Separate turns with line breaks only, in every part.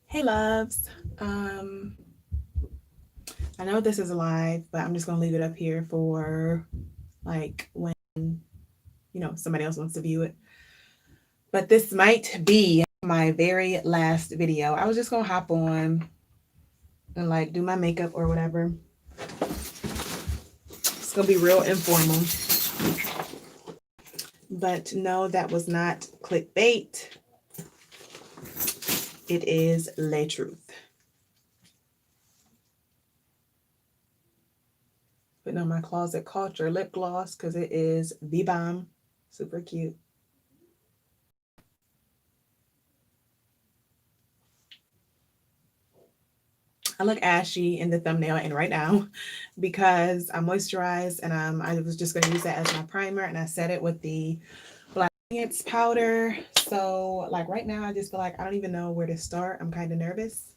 Hey loves. Um, I know this is live, but I'm just gonna leave it up here for like when somebody else wants to view it. But this might be my very last video. I was just gonna hop on and like do my makeup or whatever. It's gonna be real informal. But no, that was not clickbait. It is Le Truth. Putting on my Closet Culture lip gloss because it is the bomb. Super cute. I look ashy in the thumbnail and right now because I moisturized and I was just going to use that as my primer, and I set it with the Black Ants powder. So like right now I just feel like I don't even know where to start. I'm kind of nervous.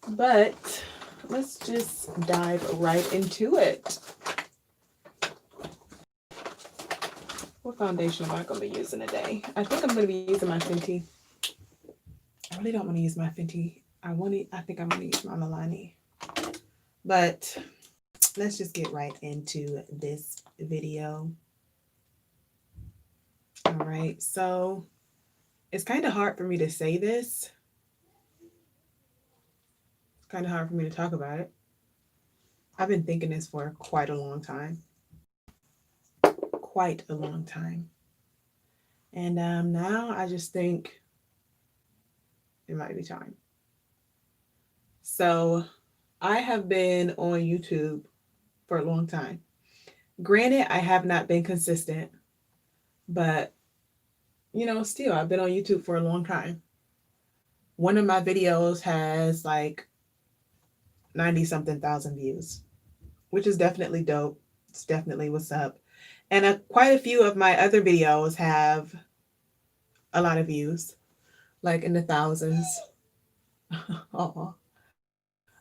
But let's just dive right into it. What foundation am I going to be using today? I think I'm going to be using my Fenty. I really don't want to use my Fenty. I think I'm going to use my Milani. But let's just get right into this video. All right, so it's kind of hard for me to say this. It's kind of hard for me to talk about it. I've been thinking this for quite a long time. Quite a long time. And now I just think it might be time. So I have been on YouTube for a long time. Granted, I have not been consistent, but still, I've been on YouTube for a long time. One of my videos has like 90 something thousand views, which is definitely dope. It's definitely what's up. And quite a few of my other videos have a lot of views, like in the thousands. Oh,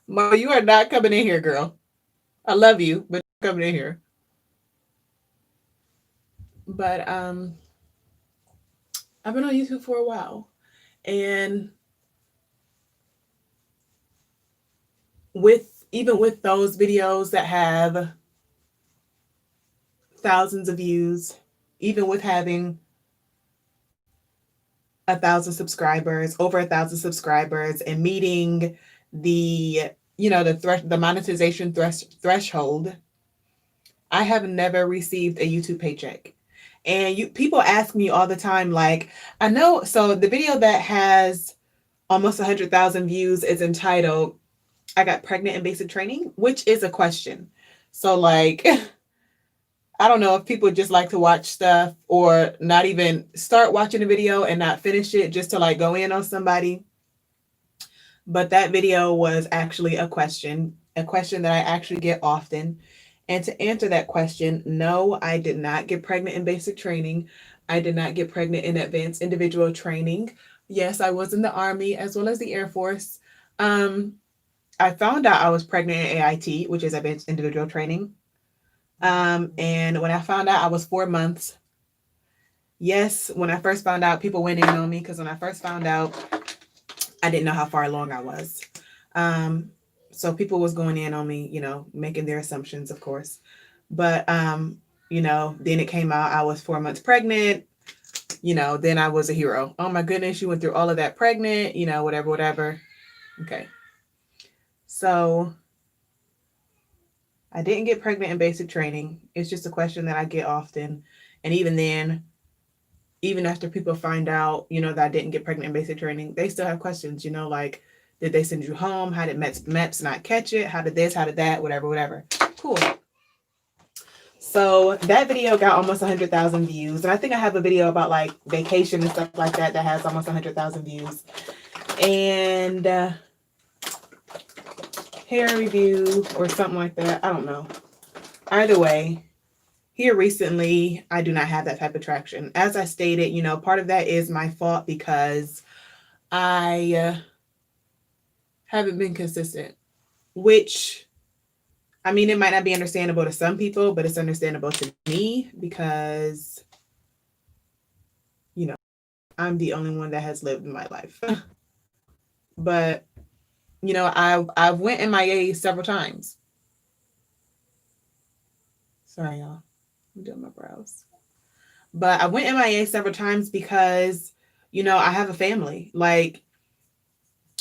Mo, you are not coming in here, girl. I love you, but you're coming in here. But I've been on YouTube for a while, and with those videos that have thousands of views, even with having 1,000 subscribers, over 1,000 subscribers, and meeting the the monetization threshold, I have never received a YouTube paycheck. And people ask me all the time, like, I know. So the video that has almost 100,000 views is entitled "I Got Pregnant in Basic Training," which is a question. So like. I don't know if people just like to watch stuff or not even start watching a video and not finish it just to like go in on somebody. But that video was actually a question that I actually get often. And to answer that question, no, I did not get pregnant in basic training. I did not get pregnant in advanced individual training. Yes, I was in the Army as well as the Air Force. I found out I was pregnant in AIT, which is advanced individual training. And when I found out I was 4 months, yes, when I first found out, people went in on me because when I first found out, I didn't know how far along I was. So people was going in on me, making their assumptions, of course. But, then it came out I was 4 months pregnant. Then I was a hero. Oh my goodness, you went through all of that pregnant, whatever. Okay. So I didn't get pregnant in basic training. It's just a question that I get often. And even then, even after people find out, that I didn't get pregnant in basic training, they still have questions, like, did they send you home? How did MEPS not catch it? How did this? How did that? Whatever. Cool. So that video got almost 100,000 views. And I think I have a video about like vacation and stuff like that has almost 100,000 views. And hair review or something like that. I don't know. Either way, here recently, I do not have that type of traction. As I stated, part of that is my fault because I haven't been consistent, which, I mean, it might not be understandable to some people, but it's understandable to me because, I'm the only one that has lived my life. But I've went MIA several times. Sorry, y'all. I'm doing my brows. But I went MIA several times because, I have a family. Like,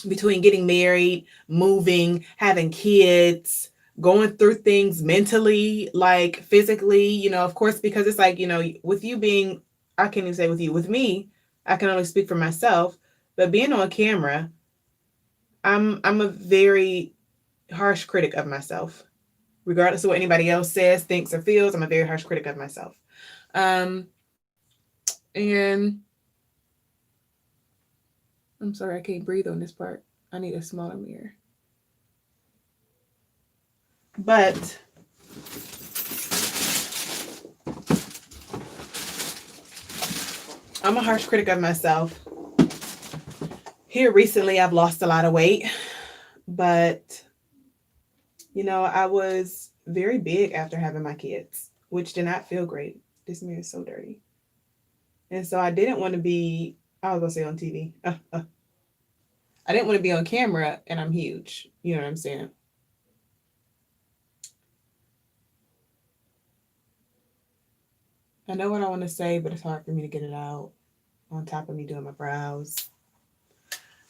between getting married, moving, having kids, going through things mentally, like physically, of course, because it's like, with you being, I can't even say with you, with me, I can only speak for myself, but being on camera, I'm a very harsh critic of myself. Regardless of what anybody else says, thinks, or feels, I'm a very harsh critic of myself. Um, and I'm sorry, I can't breathe on this part. I need a smaller mirror. But I'm a harsh critic of myself. Here recently, I've lost a lot of weight, but I was very big after having my kids, which did not feel great. This mirror is so dirty. And so I didn't want to be, I was going to say on TV. I didn't want to be on camera and I'm huge. You know what I'm saying? I know what I want to say, but it's hard for me to get it out on top of me doing my brows.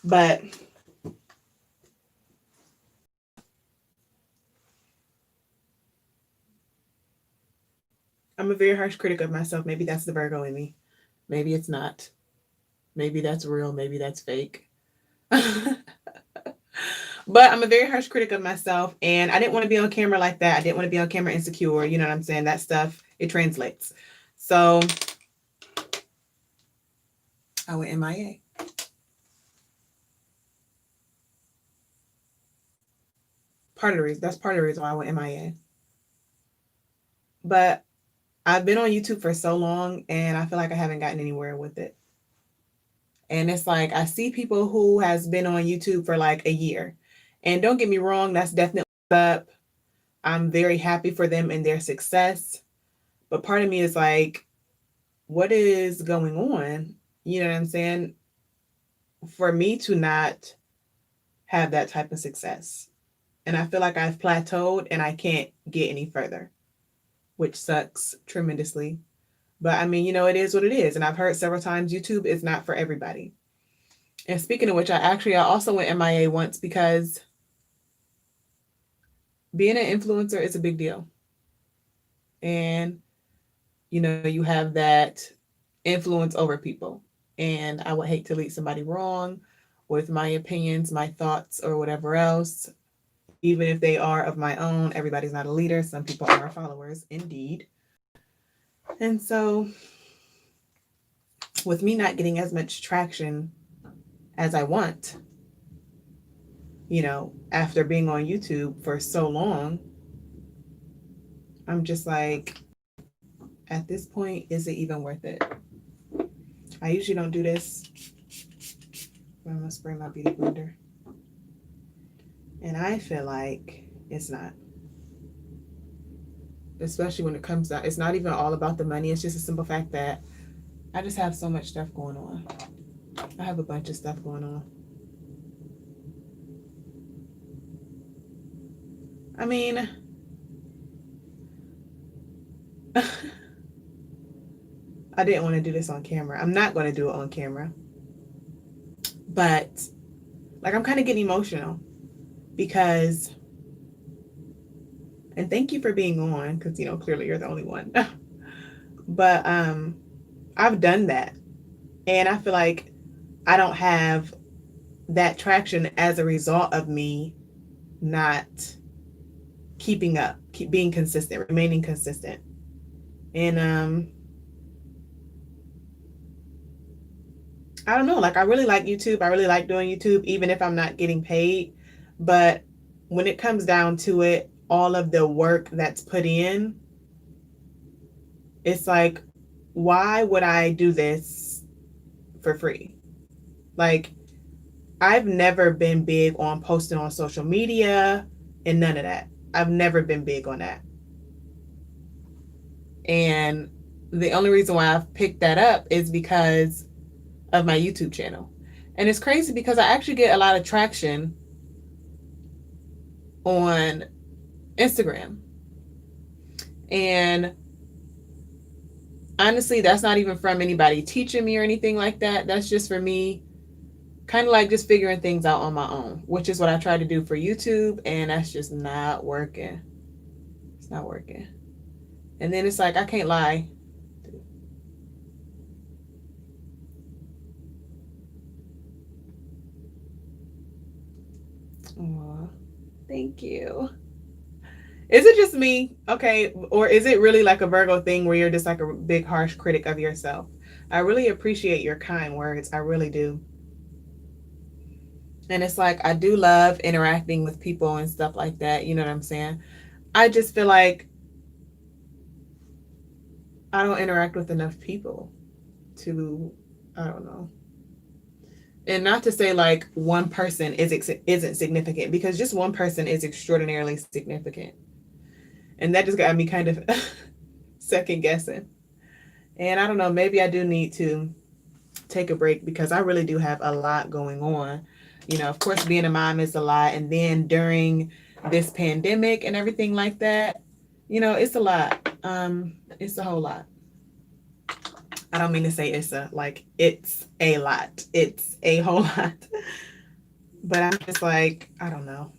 But I'm a very harsh critic of myself. Maybe that's the Virgo in me. Maybe it's not. Maybe that's real. Maybe that's fake. But I'm a very harsh critic of myself, and I didn't want to be on camera like that. I didn't want to be on camera insecure. You know what I'm saying? That stuff, it translates. So I went MIA. That's part of the reason why I went MIA. But I've been on YouTube for so long, and I feel like I haven't gotten anywhere with it. And it's like I see people who has been on YouTube for like a year, and don't get me wrong, that's definitely up. I'm very happy for them and their success. But part of me is like, what is going on? You know what I'm saying? For me to not have that type of success. And I feel like I've plateaued and I can't get any further, which sucks tremendously. But I mean, it is what it is. And I've heard several times YouTube is not for everybody. And speaking of which, I also went MIA once because being an influencer is a big deal. And, you have that influence over people. And I would hate to lead somebody wrong with my opinions, my thoughts, or whatever else, even if they are of my own. Everybody's not a leader. Some people are followers, indeed. And so, with me not getting as much traction as I want, after being on YouTube for so long, I'm just like, at this point, is it even worth it? I usually don't do this. I'm going to spray my beauty blender. And I feel like it's not. Especially when it comes down, it's not even all about the money. It's just a simple fact that I just have so much stuff going on. I have a bunch of stuff going on. I mean, I didn't want to do this on camera. I'm not going to do it on camera. But, like, I'm kind of getting emotional because, and thank you for being on, because, clearly you're the only one. But I've done that. And I feel like I don't have that traction as a result of me not keeping up, being consistent, remaining consistent. And I don't know, like I really like YouTube. I really like doing YouTube, even if I'm not getting paid. But when it comes down to it, all of the work that's put in, it's like, why would I do this for free? Like, I've never been big on posting on social media and none of that. I've never been big on that. And the only reason why I've picked that up is because of my YouTube channel. And it's crazy because I actually get a lot of traction on Instagram. And honestly, that's not even from anybody teaching me or anything like that. That's just for me, kind of like just figuring things out on my own, which is what I try to do for YouTube. And that's just not working. It's not working. And then it's like, I can't lie. Aw, thank you. Is it just me? Okay. Or is it really like a Virgo thing where you're just like a big harsh critic of yourself? I really appreciate your kind words. I really do. And it's like, I do love interacting with people and stuff like that. You know what I'm saying? I just feel like I don't interact with enough people to, I don't know. And not to say like one person isn't significant, because just one person is extraordinarily significant. And that just got me kind of second guessing. And I don't know, maybe I do need to take a break because I really do have a lot going on. You know, of course, being a mom is a lot. And then during this pandemic and everything like that, you know, it's a lot. It's a whole lot. I don't mean to say it's a lot. It's a whole lot. But I'm just like, I don't know.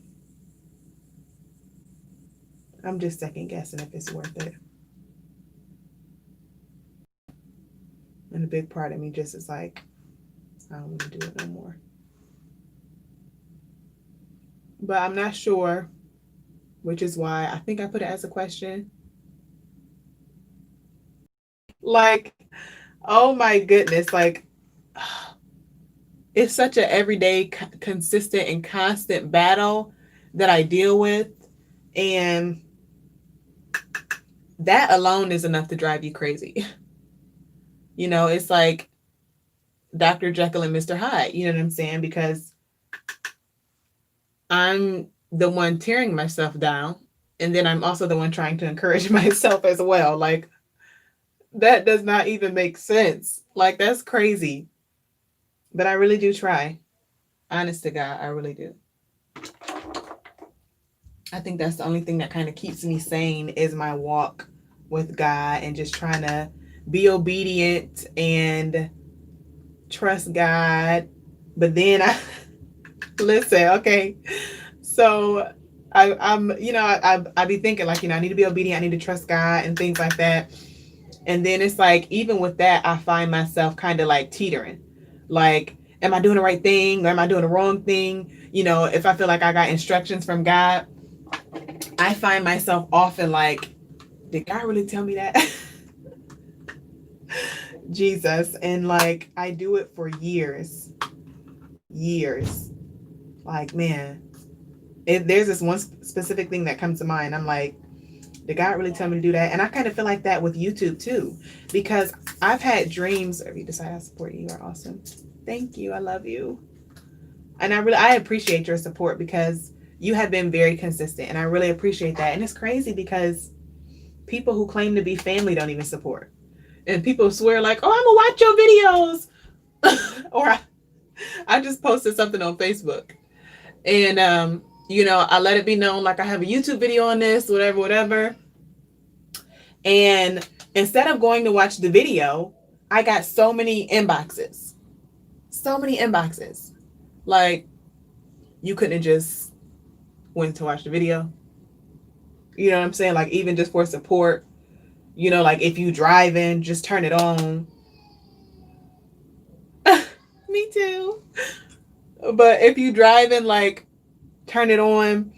I'm just second guessing if it's worth it. And a big part of me just is like, I don't want to do it no more. But I'm not sure, which is why I think I put it as a question. Like, oh my goodness, like, it's such an everyday, consistent, and constant battle that I deal with. And that alone is enough to drive you crazy. You know, it's like Dr. Jekyll and Mr. Hyde, you know what I'm saying? Because I'm the one tearing myself down, and then I'm also the one trying to encourage myself as well. Like, that does not even make sense. Like, that's crazy. But I really do try. Honest to God, I really do. I think that's the only thing that kind of keeps me sane is my walk with God and just trying to be obedient and trust God. But then I listen, okay. So I'm, you know, I be thinking like, you know, I need to be obedient. I need to trust God and things like that. And then it's like, even with that, I find myself kind of like teetering. Like, am I doing the right thing or am I doing the wrong thing? You know, if I feel like I got instructions from God, I find myself often like, did God really tell me that? Jesus. And like, I do it for years. Years. Like, man, there's this one specific thing that comes to mind. I'm like, did God really tell me to do that? And I kind of feel like that with YouTube too, because I've had dreams. If you decide I support you, you are awesome. Thank you. I love you. And I appreciate your support because you have been very consistent, and I really appreciate that. And it's crazy because people who claim to be family don't even support. And people swear like, oh, I'm gonna watch your videos. Or I just posted something on Facebook. And you know, I let it be known like I have a YouTube video on this, whatever. And instead of going to watch the video, I got so many inboxes. So many inboxes. Like, you couldn't have just went to watch the video. You know what I'm saying? Like, even just for support. You know, like if you driving, just turn it on. Me too. But if you driving, like, turn it on.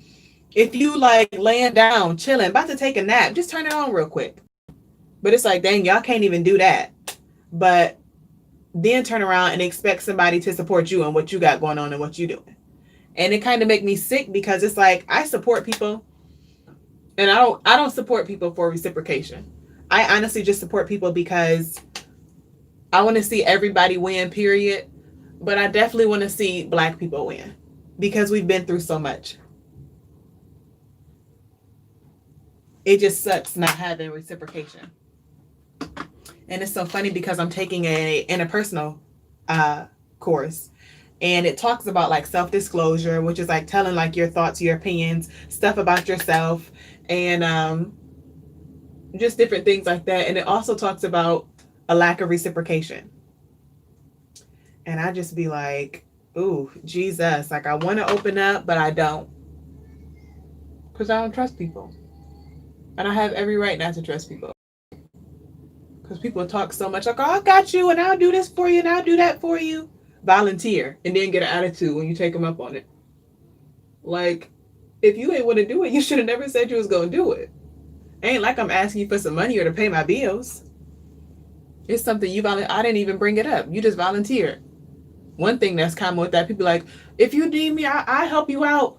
If you like laying down, chilling, about to take a nap, just turn it on real quick. But it's like, dang, y'all can't even do that. But then turn around and expect somebody to support you on what you got going on and what you doing. And it kind of make me sick because it's like, I support people, and I don't support people for reciprocation. I honestly just support people because I want to see everybody win, period. But I definitely want to see Black people win because we've been through so much. It just sucks not having reciprocation. And it's so funny because I'm taking a interpersonal course, And it talks about like self-disclosure, which is like telling like your thoughts, your opinions, stuff about yourself, and just different things like that. And it also talks about a lack of reciprocation. And I just be like, ooh, Jesus, like I want to open up, but I don't. Because I don't trust people. And I have every right not to trust people. Because people talk so much like, oh, I got you, and I'll do this for you, and I'll do that for you. Volunteer, and then get an attitude when you take them up on it. Like, if you ain't want to do it, you should have never said you was going to do it. Ain't like I'm asking you for some money or to pay my bills. It's something you volunteer. I didn't even bring it up. You just volunteered. One thing that's common with that, people like, if you need me, I help you out.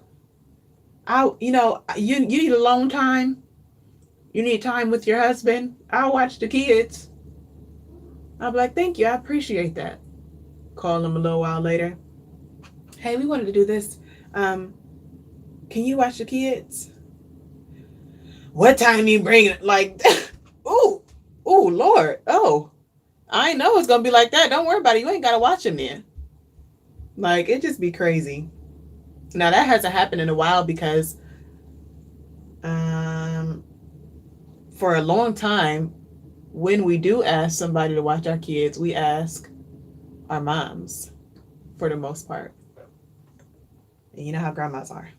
You need alone time. You need time with your husband. I'll watch the kids. I'll be like, thank you. I appreciate that. Call them a little while later. Hey, we wanted to do this. Can you watch the kids? What time you bring it? Like, ooh, Lord. Oh, I know it's going to be like that. Don't worry about it. You ain't got to watch them then. Like, it just be crazy. Now, that hasn't happened in a while because for a long time, when we do ask somebody to watch our kids, we ask our moms for the most part. And you know how grandmas are.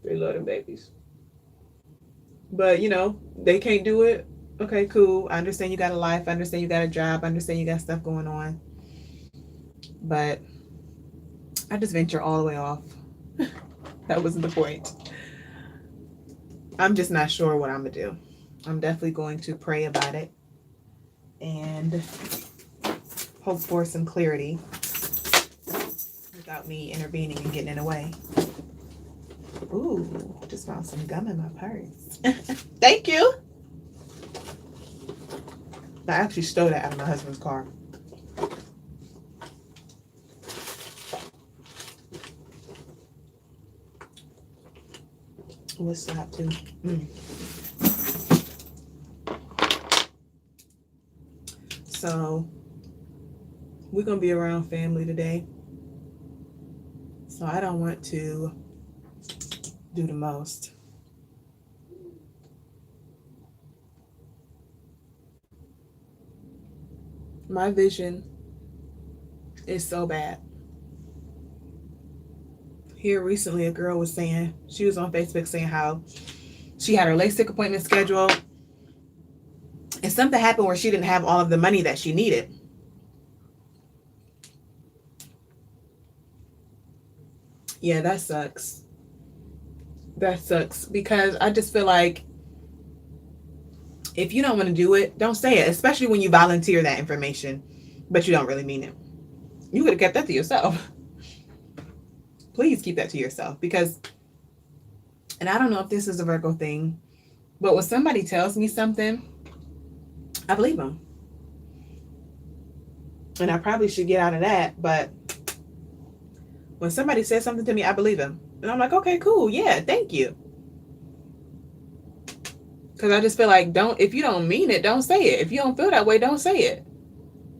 They love them babies. But, they can't do it. Okay, cool. I understand you got a life. I understand you got a job. I understand you got stuff going on. But I just venture all the way off. That wasn't the point. I'm just not sure what I'm going to do. I'm definitely going to pray about it and hope for some clarity without me intervening and getting in the way. Ooh, just found some gum in my purse. Thank you. I actually stole that out of my husband's car. What's that too? So we're gonna be around family today. So I don't want to do the most. My vision is so bad. Here recently, a girl was saying, she was on Facebook saying how she had her LASIK appointment scheduled and something happened where she didn't have all of the money that she needed. Yeah, that sucks. That sucks because I just feel like if you don't want to do it, don't say it, especially when you volunteer that information, but you don't really mean it. You could have kept that to yourself. Please keep that to yourself because, and I don't know if this is a Virgo thing, but when somebody tells me something, I believe them. And I probably should get out of that, but when somebody says something to me, I believe them. And I'm like, okay, cool. Yeah, thank you. Because I just feel like if you don't mean it, don't say it. If you don't feel that way, don't say it.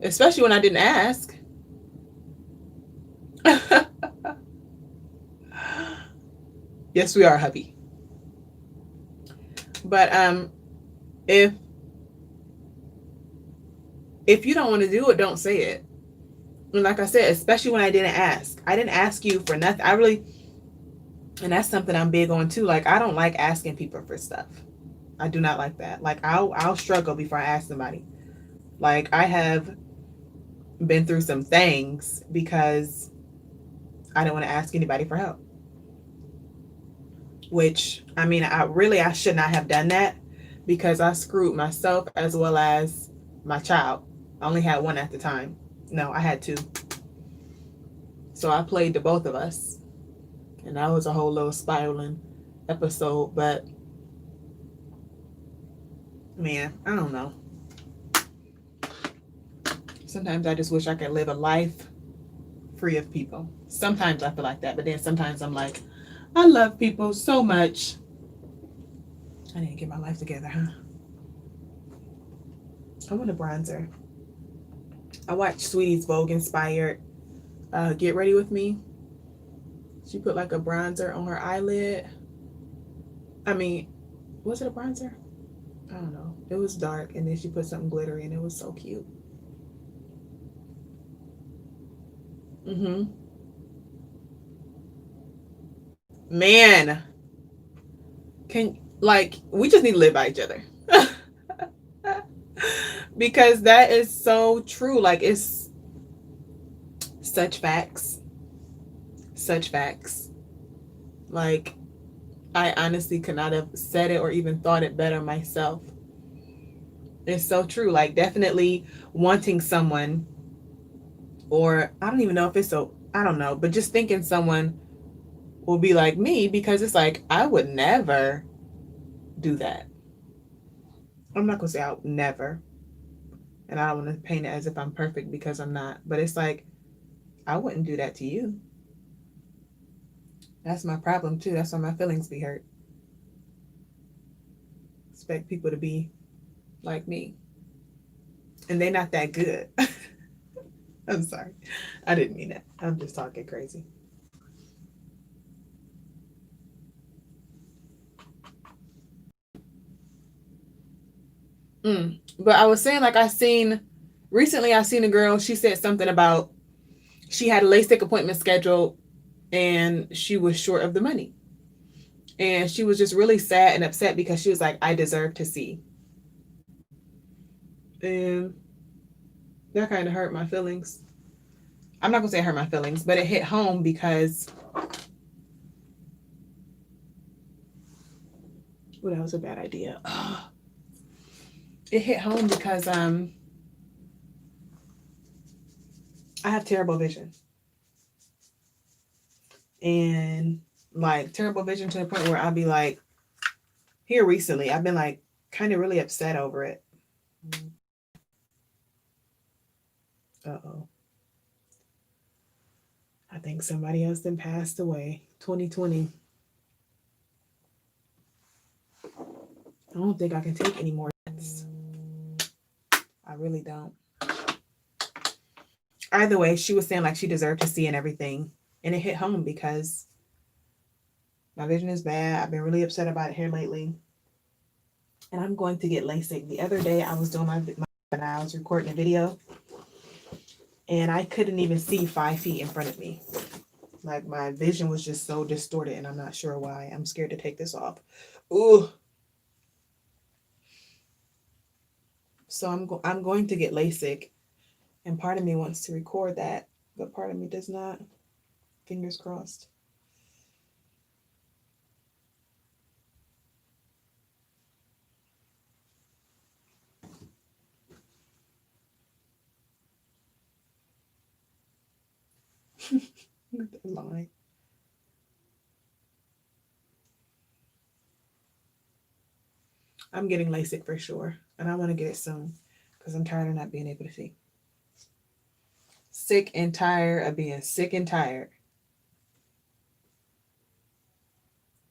Especially when I didn't ask. Yes, we are, hubby. But if you don't want to do it, don't say it. And like I said, especially when I didn't ask. I didn't ask you for nothing. And that's something I'm big on too. Like, I don't like asking people for stuff. I do not like that. Like, I'll struggle before I ask somebody. Like, I have been through some things because I don't want to ask anybody for help. Which, I mean, I should not have done that because I screwed myself as well as my child. I only had one at the time. No, I had two. So I played to both of us. And that was a whole little spiraling episode. But, man, I don't know. Sometimes I just wish I could live a life free of people. Sometimes I feel like that. But then sometimes I'm like, I love people so much. I need to get my life together, huh? I want a bronzer. I watched Sweetie's Vogue Inspired Get Ready With Me. She put like a bronzer on her eyelid. I mean, was it a bronzer? I don't know. It was dark, and then she put something glittery, and it was so cute. Mm-hmm. Man, can like we just need to live by each other. Because that is so true. Like it's such facts. Such facts. Like I honestly could not have said it or even thought it better myself. It's so true. Like definitely wanting someone, or I don't even know if it's so, I don't know, but just thinking someone will be like me, because it's like I would never do that. I'm not gonna say I would never, and I don't want to paint it as if I'm perfect because I'm not. But it's like I wouldn't do that to you. That's my problem too. That's why my feelings be hurt. Expect people to be like me, and they're not that good. I'm sorry, I didn't mean that. I'm just talking crazy. But I was saying, like, recently I seen a girl, she said something about she had a LASIK appointment scheduled and she was short of the money. And she was just really sad and upset because she was like, I deserve to see. And that kind of hurt my feelings. I'm not going to say it hurt my feelings, but it hit home because, well, that was a bad idea. It hit home because I have terrible vision. And like terrible vision to the point where I'll be like, here recently, I've been like kind of really upset over it. Uh-oh. I think somebody else then passed away. 2020. I don't think I can take any more deaths. I really don't. Either way, she was saying like she deserved to see and everything. And it hit home because my vision is bad. I've been really upset about it here lately. And I'm going to get LASIK. The other day I was doing and I was recording a video and I couldn't even see 5 feet in front of me. Like my vision was just so distorted and I'm not sure why. I'm scared to take this off. Ooh. So I'm going to get LASIK, and part of me wants to record that, but part of me does not. Fingers crossed. Line. I'm getting LASIK for sure, and I want to get it soon because I'm tired of not being able to see. Sick and tired of being sick and tired.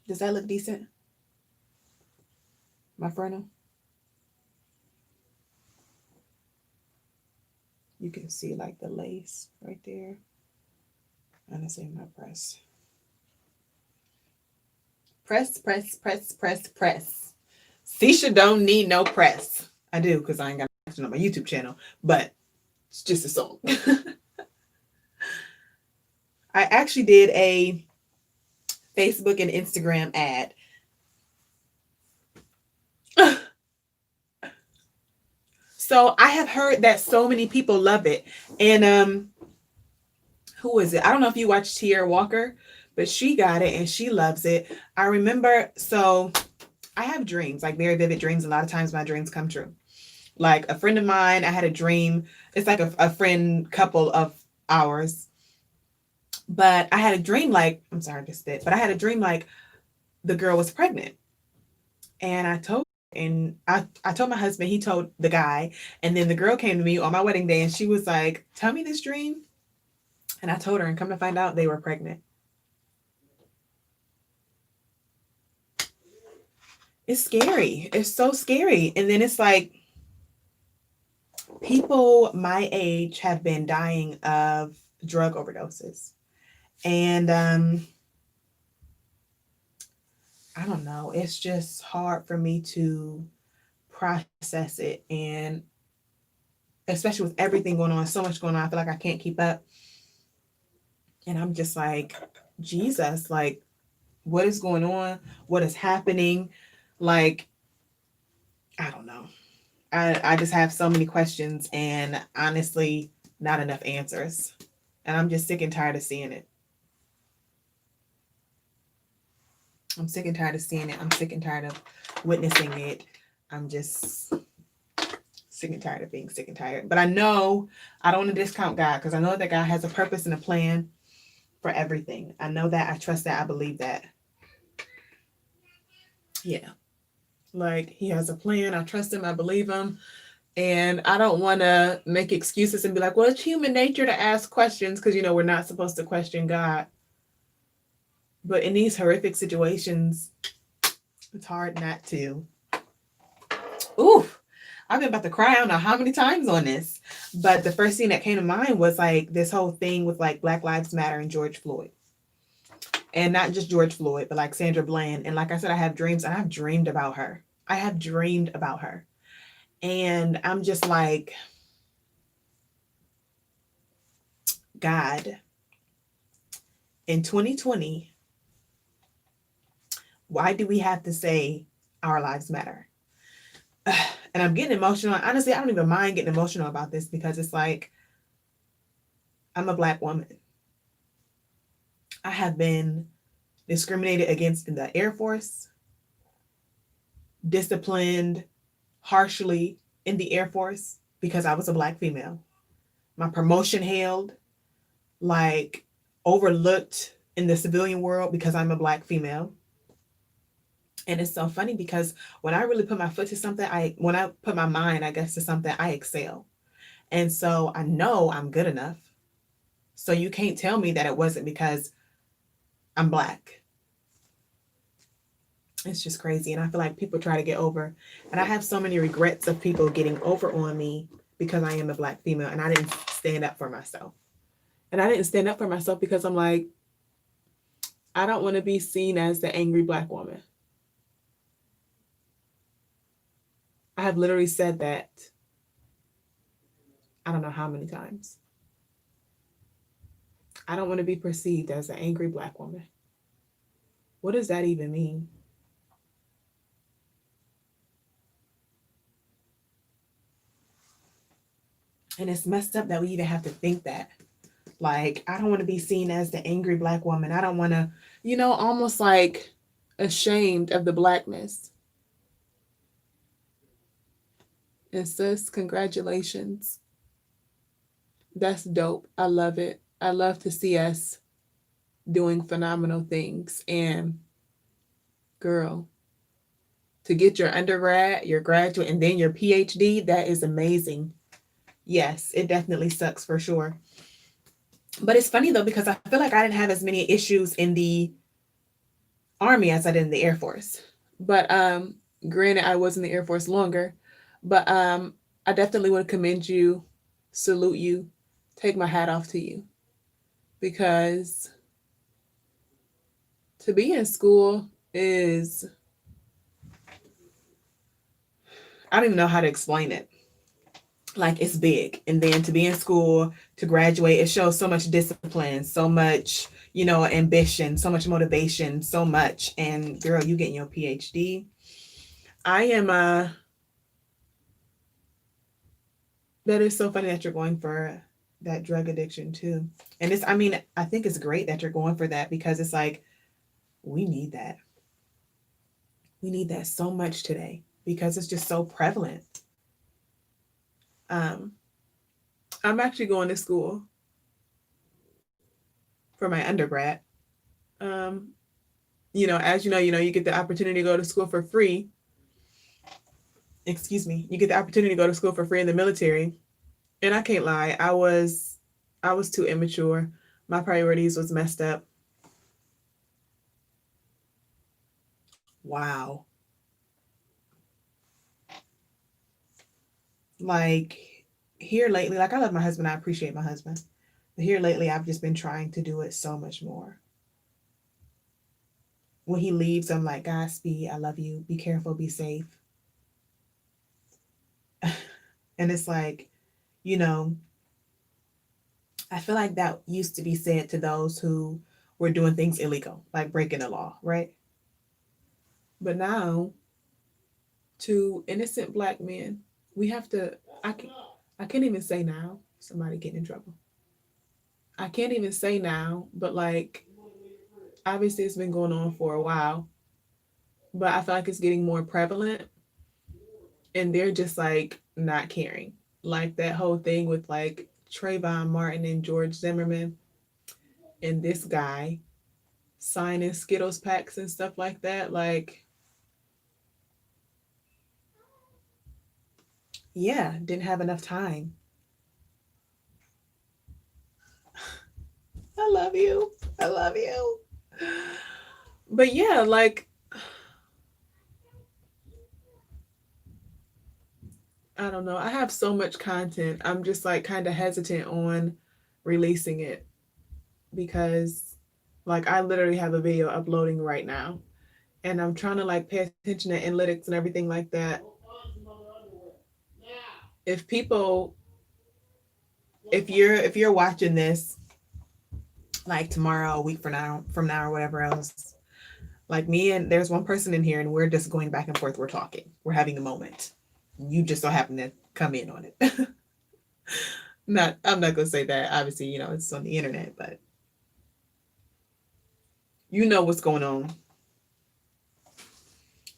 Does that look decent? My frontal? You can see like the lace right there. And the same my press. Press, press, press, press, press. Sisha don't need no press. I do because I ain't got nothing on my YouTube channel, but it's just a song. I actually did a Facebook and Instagram ad. So I have heard that so many people love it. And who is it? I don't know if you watch Tierra Walker, but she got it and she loves it. I remember, so I have dreams, like very vivid dreams. A lot of times my dreams come true. Like a friend of mine, I had a dream. It's like a friend couple of ours. But I had a dream like, I'm sorry, I just spit, but I had a dream like the girl was pregnant. And I told my husband, he told the guy, and then the girl came to me on my wedding day and she was like, tell me this dream. And I told her, and come to find out they were pregnant. It's scary. It's so scary. And then it's like people my age have been dying of drug overdoses. And I don't know, it's just hard for me to process it. And especially with everything going on, so much going on, I feel like I can't keep up. And I'm just like, Jesus, like, what is going on? What is happening? Like, I don't know. I just have so many questions and honestly, not enough answers. And I'm just sick and tired of seeing it. I'm sick and tired of seeing it. I'm sick and tired of witnessing it. I'm just sick and tired of being sick and tired. But I know I don't want to discount God because I know that God has a purpose and a plan for everything. I know that. I trust that. I believe that. Yeah. Like he has a plan. I trust him. I believe him. And I don't want to make excuses and be like, well, it's human nature to ask questions because, we're not supposed to question God. But in these horrific situations, it's hard not to. Oof. I've been about to cry. I don't know how many times on this. But the first thing that came to mind was like this whole thing with like Black Lives Matter and George Floyd. And not just George Floyd, but like Sandra Bland. And like I said, I have dreams and I've dreamed about her. I have dreamed about her. And I'm just like, God, in 2020, why do we have to say our lives matter? And I'm getting emotional. Honestly, I don't even mind getting emotional about this because it's like, I'm a Black woman. I have been discriminated against in the Air Force, disciplined harshly in the Air Force because I was a Black female. My promotion held, like overlooked in the civilian world because I'm a Black female. And it's so funny because when I really put my foot to something, when I put my mind, I guess, to something, I excel. And so I know I'm good enough. So you can't tell me that it wasn't because I'm Black. It's just crazy. And I feel like people try to get over. And I have so many regrets of people getting over on me because I am a Black female and I didn't stand up for myself. And I didn't stand up for myself because I'm like, I don't want to be seen as the angry Black woman. I have literally said that I don't know how many times. I don't want to be perceived as an angry Black woman. What does that even mean? And it's messed up that we even have to think that. Like, I don't want to be seen as the angry Black woman. I don't want to, almost like ashamed of the Blackness. And sis, congratulations. That's dope. I love it. I love to see us doing phenomenal things. And girl, to get your undergrad, your graduate, and then your PhD, that is amazing. Yes, it definitely sucks for sure. But it's funny though, because I feel like I didn't have as many issues in the Army as I did in the Air Force. But granted, I was in the Air Force longer. But I definitely want to commend you, salute you, take my hat off to you. Because to be in school is, I don't even know how to explain it. Like, it's big. And then to be in school, to graduate, it shows so much discipline, so much, ambition, so much motivation, so much. And girl, you getting your PhD. I am that is so funny that you're going for that drug addiction too. And I think it's great that you're going for that because it's like, we need that. We need that so much today because it's just so prevalent. Um, I'm actually going to school for my undergrad. Um, as you get the opportunity to go to school for free. Excuse me. You get the opportunity to go to school for free in the military. And I can't lie, I was too immature. My priorities was messed up. Wow. Like here lately, like I love my husband, I appreciate my husband. But here lately, I've just been trying to do it so much more. When he leaves, I'm like, Godspeed, I love you. Be careful, be safe. And it's like, you know, I feel like that used to be said to those who were doing things illegal, like breaking the law, right? But now, to innocent black men, we have to. I can, I can't even say now. Somebody getting in trouble. I can't even say now, but like obviously it's been going on for a while, but I feel like it's getting more prevalent, and they're just like not caring. Like that whole thing with like Trayvon Martin and George Zimmerman and this guy signing Skittles packs and stuff like that. Like, yeah, didn't have enough time. I love you. I love you. But yeah, like, I don't know. I have so much content. I'm just like kind of hesitant on releasing it because like I literally have a video uploading right now and I'm trying to like pay attention to analytics and everything like that. If people if you're watching this like tomorrow, a week from now or whatever else, like me and there's one person in here and we're just going back and forth, we're talking. We're having a moment. You just so happen to come in on it. Not I'm not gonna say that. Obviously, it's on the internet, but you know what's going on.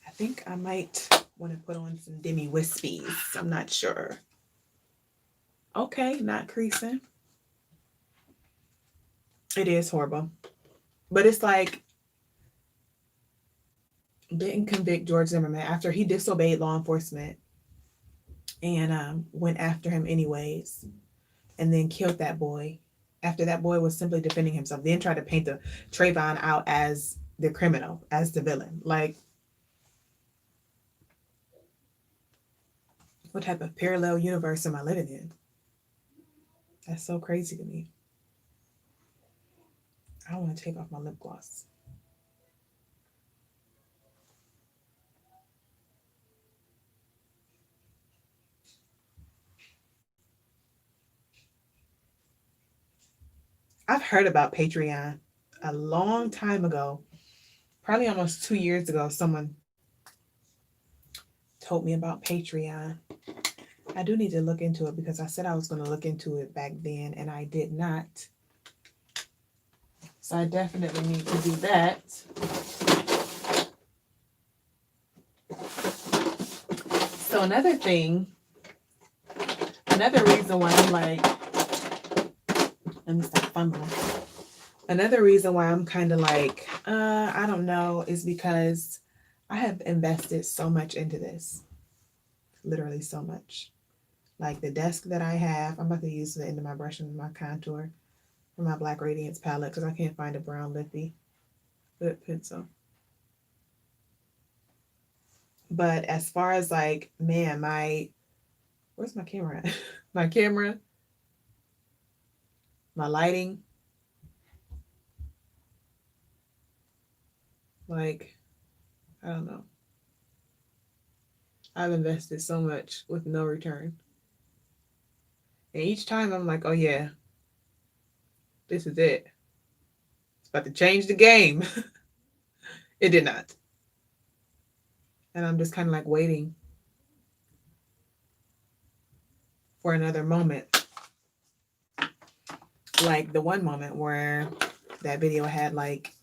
I think I might want to put on some Demi Wispies. I'm not sure. Okay, not creasing. It is horrible. But it's like didn't convict George Zimmerman after he disobeyed law enforcement and went after him anyways, and then killed that boy. After that boy was simply defending himself, then tried to paint the Trayvon out as the criminal, as the villain. Like, what type of parallel universe am I living in? That's so crazy to me. I want to take off my lip gloss. I've heard about Patreon a long time ago, probably almost 2 years ago. Someone told me about Patreon. I do need to look into it because I said I was going to look into it back then and I did not. So I definitely need to do that. So another reason why I'm like, let me stop fumbling. Another reason why I'm kind of like, I don't know, is because I have invested so much into this. Literally so much. Like the desk that I have, I'm about to use the end of my brush and my contour for my Black Radiance palette because I can't find a brown lippy lip pencil. But as far as like, man, where's my camera at? My camera, my lighting, like, I don't know. I've invested so much with no return. And each time I'm like, oh yeah, this is it. It's about to change the game. It did not. And I'm just kind of like waiting for another moment. Like the one moment where that video had like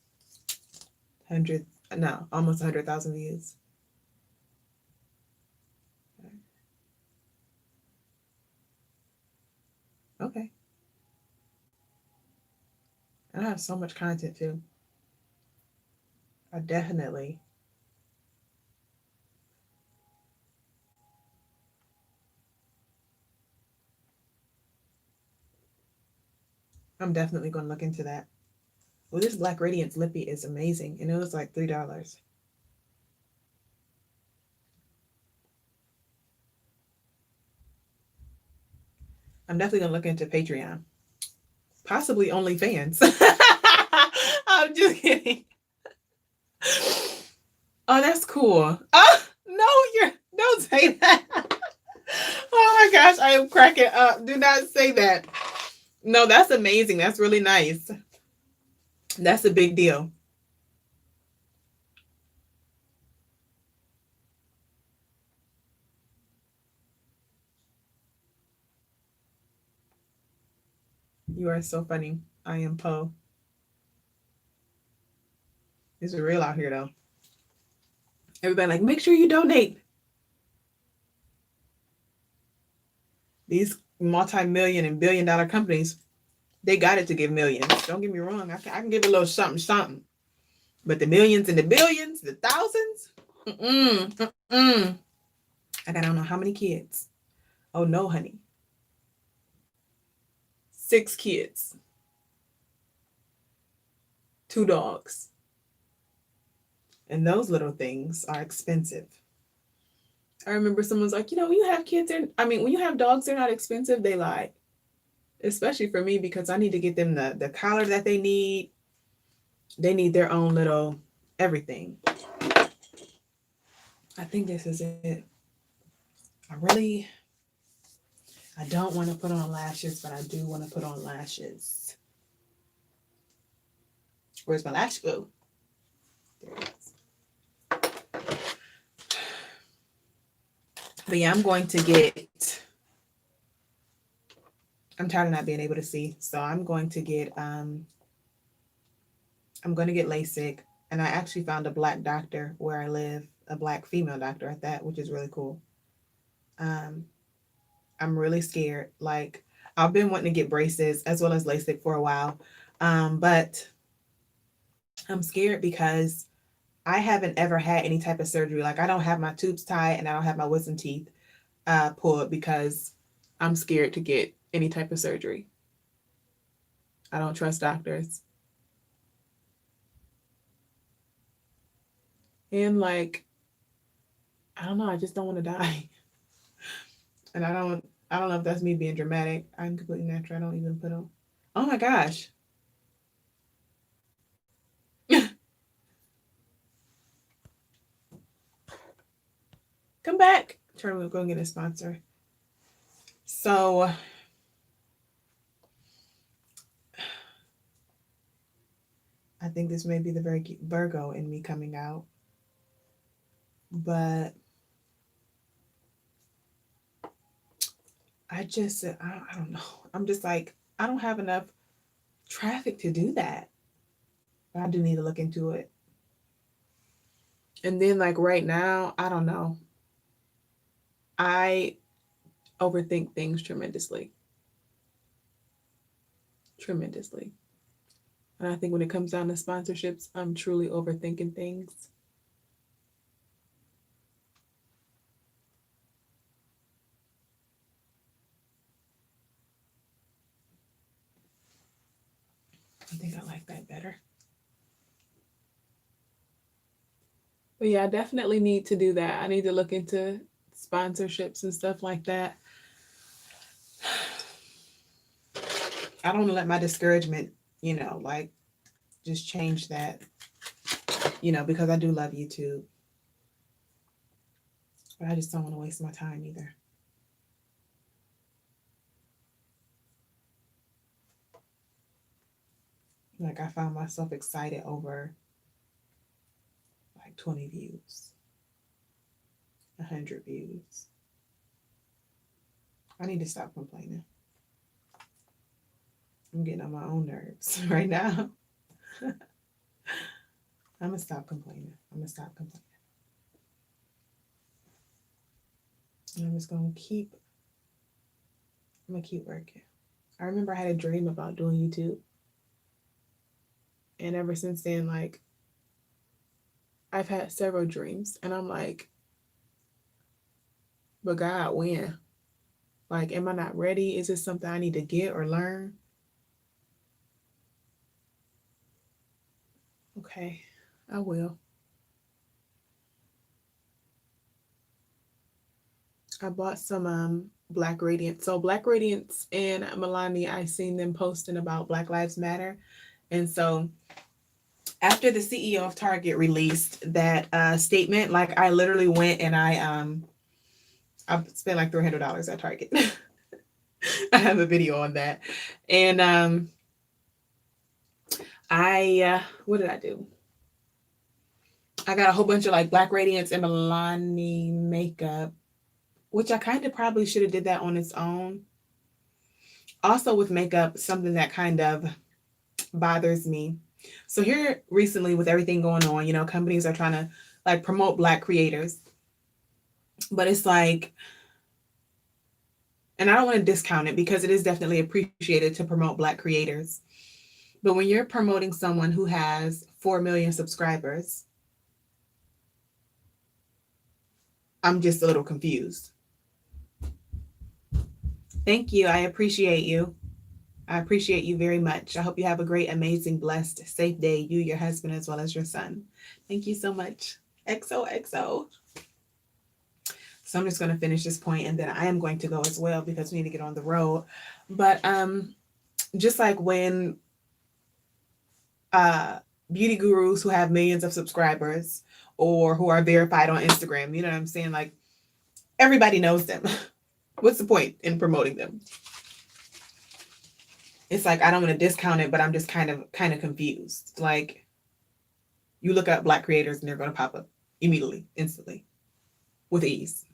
100, no, almost 100,000 views. Okay. And I have so much content too. I definitely. I'm definitely going to look into that. Well, this Black Radiance Lippy is amazing. And it was like $3. I'm definitely going to look into Patreon. Possibly OnlyFans. I'm just kidding. Oh, that's cool. Oh, no, don't say that. Oh my gosh, I am cracking up. Do not say that. No, that's amazing. That's really nice. That's a big deal. You are so funny. I am Poe. It's real out here though. Everybody like, make sure you donate. These multi-million and billion-dollar companies, they got it to give millions. Don't get me wrong. I can give a little something, something. But the millions and the billions, the thousands, mm-mm. I don't know how many kids. Oh no, honey. 6 kids, 2 dogs. And those little things are expensive. I remember someone's like, when you have kids, when you have dogs, they're not expensive. They lie. Especially for me, because I need to get them the collar that they need. They need their own little everything. I think this is it. I don't want to put on lashes, but I do want to put on lashes. Where's my lash glue? There it is. But yeah, I'm tired of not being able to see. So I'm going to get LASIK. And I actually found a black doctor where I live, a black female doctor at that, which is really cool. I'm really scared. Like, I've been wanting to get braces as well as LASIK for a while. But I'm scared because I haven't ever had any type of surgery. Like, I don't have my tubes tied and I don't have my wisdom teeth pulled because I'm scared to get any type of surgery. I don't trust doctors. And like, I don't know, I just don't want to die. And I don't know if that's me being dramatic. I'm completely natural. I don't even put on. Oh my gosh. Come back. Turn, we'll go and get a sponsor. So I think this may be the very Virgo in me coming out. But I don't know. I'm just like, I don't have enough traffic to do that. But I do need to look into it. And then, like, right now, I don't know. I overthink things tremendously. Tremendously. And I think when it comes down to sponsorships, I'm truly overthinking things. I think I like that better. But yeah, I definitely need to do that. I need to look into sponsorships and stuff like that. I don't want to let my discouragement, like, just change that, because I do love YouTube. But I just don't want to waste my time either. Like, I found myself excited over like 20 views, 100 views. I need to stop complaining. I'm getting on my own nerves right now. I'm gonna stop complaining. I'm gonna And I'm just gonna keep working. I remember I had a dream about doing YouTube. And ever since then, like, I've had several dreams. And I'm like, but God, when? Like, am I not ready? Is this something I need to get or learn? Okay, I will. I bought some Black Radiance. So Black Radiance and Milani, I seen them posting about Black Lives Matter. And so after the CEO of Target released that statement, like I literally went and I spent like $300 at Target. I have a video on that. And what did I do? I got a whole bunch of like Black Radiance and Milani makeup, which I kind of probably should have did that on its own. Also with makeup, something that kind of bothers me. So here recently with everything going on, you know, companies are trying to like promote Black creators. But it's like, and I don't want to discount it because it is definitely appreciated to promote Black creators. But when you're promoting someone who has 4 million subscribers, I'm just a little confused. Thank you. I appreciate you. I appreciate you very much. I hope you have a great, amazing, blessed, safe day, you, your husband, as well as your son. Thank you so much. XOXO. So I'm just going to finish this point and then I am going to go as well because we need to get on the road. But just like when beauty gurus who have millions of subscribers or who are verified on Instagram, you know what I'm saying? Like everybody knows them. What's the point in promoting them? It's like I don't want to discount it, but I'm just kind of confused. Like you look up Black creators and they're going to pop up immediately, instantly, with ease.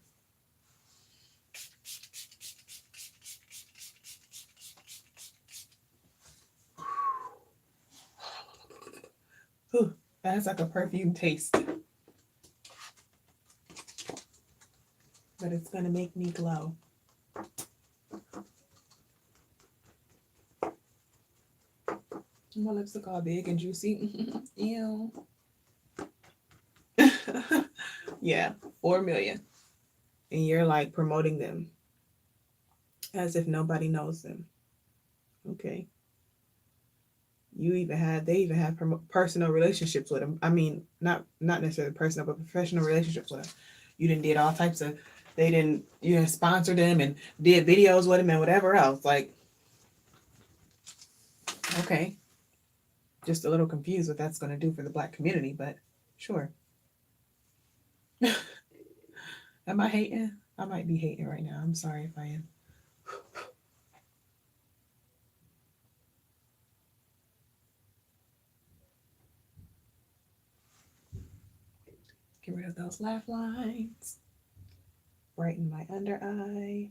Whew, that has like a perfume taste. But it's going to make me glow. My lips look all big and juicy. Ew. Yeah, 4 million. And you're like promoting them as if nobody knows them. Okay. They even have personal relationships with them. I mean, not necessarily personal, but professional relationships with them. You didn't did all types of, they didn't, you know, sponsor them and did videos with them and whatever else. Like, okay. Just a little confused what that's going to do for the Black community, but sure. Am I hating? I might be hating right now. I'm sorry if I am. Get rid of those laugh lines. Brighten my under eye.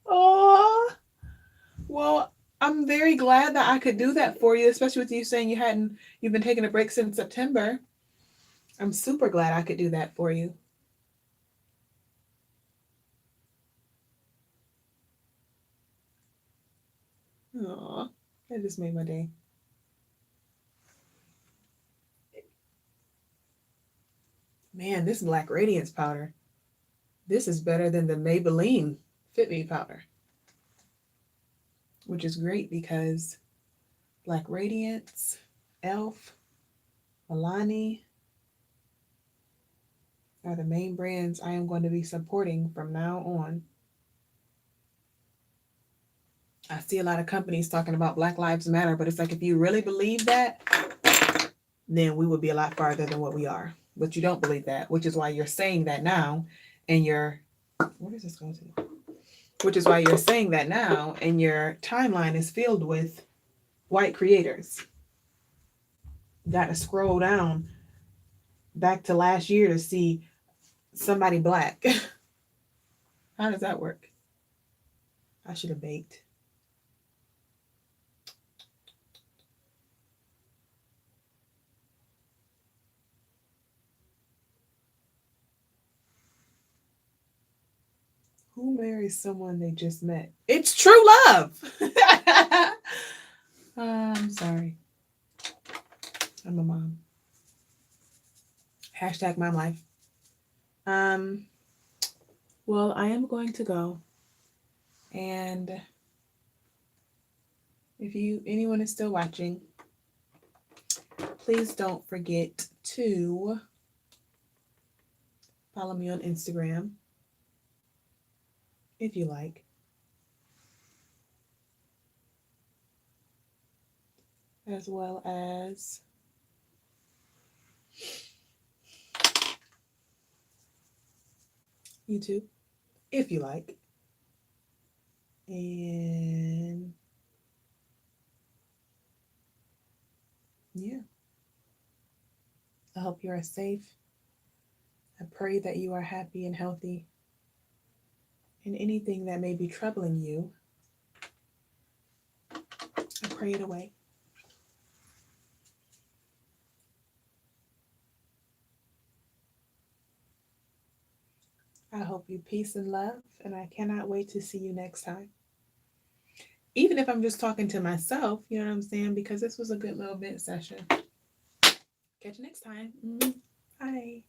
Oh, well, I'm very glad that I could do that for you, especially with you saying you've been taking a break since September. I'm super glad I could do that for you. Aw, that just made my day. Man, this Black Radiance powder, this is better than the Maybelline Fit Me powder, which is great because Black Radiance, e.l.f., Milani are the main brands I am going to be supporting from now on. I see a lot of companies talking about Black Lives Matter, but it's like if you really believe that, then we would be a lot farther than what we are. But you don't believe that, which is why you're saying that now, and where does this go to? Which is why you're saying that now, and your timeline is filled with white creators. You got to scroll down back to last year to see somebody Black. How does that work? I should have baked. Who marries someone they just met? It's true love. I'm sorry. I'm a mom. Hashtag my life. Well, I am going to go. And if anyone is still watching, please don't forget to Follow me on Instagram if you like. As well as YouTube if you like. And yeah, I hope you are safe. I pray that you are happy and healthy. And anything that may be troubling you, I pray it away. I hope you peace and love, and I cannot wait to see you next time. Even if I'm just talking to myself, you know what I'm saying? Because this was a good little bit session. Catch you next time. Bye.